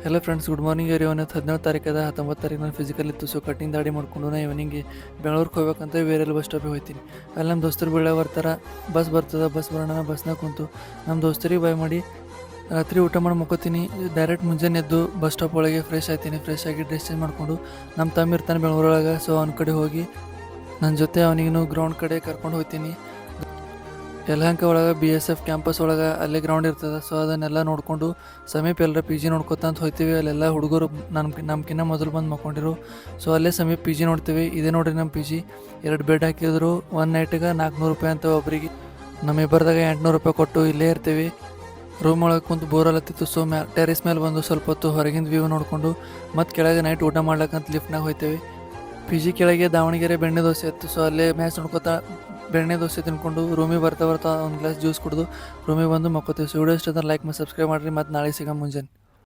Hello friends, good morning every one. 17 ತಾರೀಕದ 19 ತಾರೀಕು ನಾನು physical ಇತ್ತು. ಸೊ ಕಟ್ಟಿಂಗ್ ದಾಡಿ ಮಾಡ್ಕೊಂಡು ನಾ ಈವ್ನಿಂಗ್ಗೆ ಬೆಂಗಳೂರಿಗೆ ಹೋಗ್ಬೇಕಂತ ಬೇರೆ ಬಸ್ ಸ್ಟಾಪಿಗೆ ಹೋಗ್ತೀನಿ. ಅಲ್ಲಿ ನಮ್ಮ ದೋಸ್ತರು ಬೀಳ ಬರ್ತಾರೆ, ಬಸ್ ಬರ್ತದೆ, ಬಸ್ ಬರೋಣ ಬಸ್ನಾಗ ಕುಂತು ನಮ್ಮ ದೋಸ್ತರಿಗೆ ಬಾಯ್ ಮಾಡಿ ರಾತ್ರಿ ಊಟ ಮಾಡಿ ಮುಕ್ಕೋತೀನಿ. ಡೈರೆಕ್ಟ್ ಮುಂಜಾನೆ ಎದ್ದು ಬಸ್ ಸ್ಟಾಪ್ ಒಳಗೆ ಫ್ರೆಶ್ ಆಗಿ ಡ್ರೆಸ್ ಚೇಂಜ್ ಮಾಡಿಕೊಂಡು ನಮ್ಮ ತಮ್ಮ ಇರ್ತಾನೆ ಬೆಂಗಳೂರೊಳಗೆ. ಸೊ ಅವ್ನ ಕಡೆ ಹೋಗಿ ನನ್ನ ಜೊತೆ ಅವನಿಗೂ ಗ್ರೌಂಡ್ ಕಡೆ ಕರ್ಕೊಂಡು ಹೋಗ್ತೀನಿ. ಯಲಹಂಕ ಒಳಗೆ BSF ಕ್ಯಾಂಪಸ್ ಒಳಗೆ ಅಲ್ಲೇ ಗ್ರೌಂಡ್ ಇರ್ತದೆ. ಸೊ ಅದನ್ನೆಲ್ಲ ನೋಡಿಕೊಂಡು ಸಮೀಪ ಎಲ್ಲರ PG ನೋಡ್ಕೊತಂತ ಹೋಗ್ತೀವಿ. ಅಲ್ಲೆಲ್ಲ ಹುಡುಗರು ನಮ್ಗಿನ್ನ ಮೊದಲು ಬಂದು ಮಕ್ಕೊಂಡಿರು. ಸೊ ಅಲ್ಲೇ ಸಮೀಪ PG ನೋಡ್ತೀವಿ. ಇದೇ ನೋಡಿರಿ ನಮ್ಮ PG. 2 ಬೆಡ್ ಹಾಕಿದ್ರು. 1 ನೈಟಿಗೆ 400 ರೂಪಾಯಿ ಅಂತ ಒಬ್ಬರಿಗೆ. ನಮ್ಮ ಇಬ್ಬರದಾಗ 800 ರೂಪಾಯಿ ಕೊಟ್ಟು ಇಲ್ಲೇ ಇರ್ತೀವಿ. ರೂಮ್ ಒಳಗೆ ಕುಂತು ಬೋರಲ್ಲತ್ತಿತ್ತು. ಸೊ ಟೆರೇಸ್ ಮೇಲೆ ಬಂದು ಸ್ವಲ್ಪ ಹೊತ್ತು ಹೊರಗಿಂದ ವ್ಯೂ ನೋಡಿಕೊಂಡು ಮತ್ತು ಕೆಳಗೆ ನೈಟ್ ಊಟ ಮಾಡ್ಲಕ್ಕಂತ ಲಿಫ್ಟ್ನಾಗ ಹೋಗ್ತೇವೆ. PG ಕೆಳಗೆ ದಾವಣಗೆರೆ ಬೆಣ್ಣೆ ದೋಸೆ ಇತ್ತು. ಸೊ ಅಲ್ಲೇ ಮ್ಯಾಚ್ ನೋಡ್ಕೊತಾ ಬೆಣ್ಣೆ ದೋಸೆ ತಿನ್ಕೊಂಡು ರೂಮಿಗೆ ಬರ್ತಾ ಒಂದು ಗ್ಲಾಸ್ ಜ್ಯೂಸ್ ಕುಡಿದು ರೂಮಿಗೆ ಬಂದು ಮಕ್ಕೋತೀವಿ. ಸೊ ವಿಡಿಯೋ ಇಷ್ಟ ಲೈಕ್ ಮಾಡಿ ಸಬ್ಸ್ಕ್ರೈಬ್ ಮಾಡಿರಿ. ಮತ್ತು ನಾಳೆ ಸಿಗೋ ಮುಂಜಾನೆ.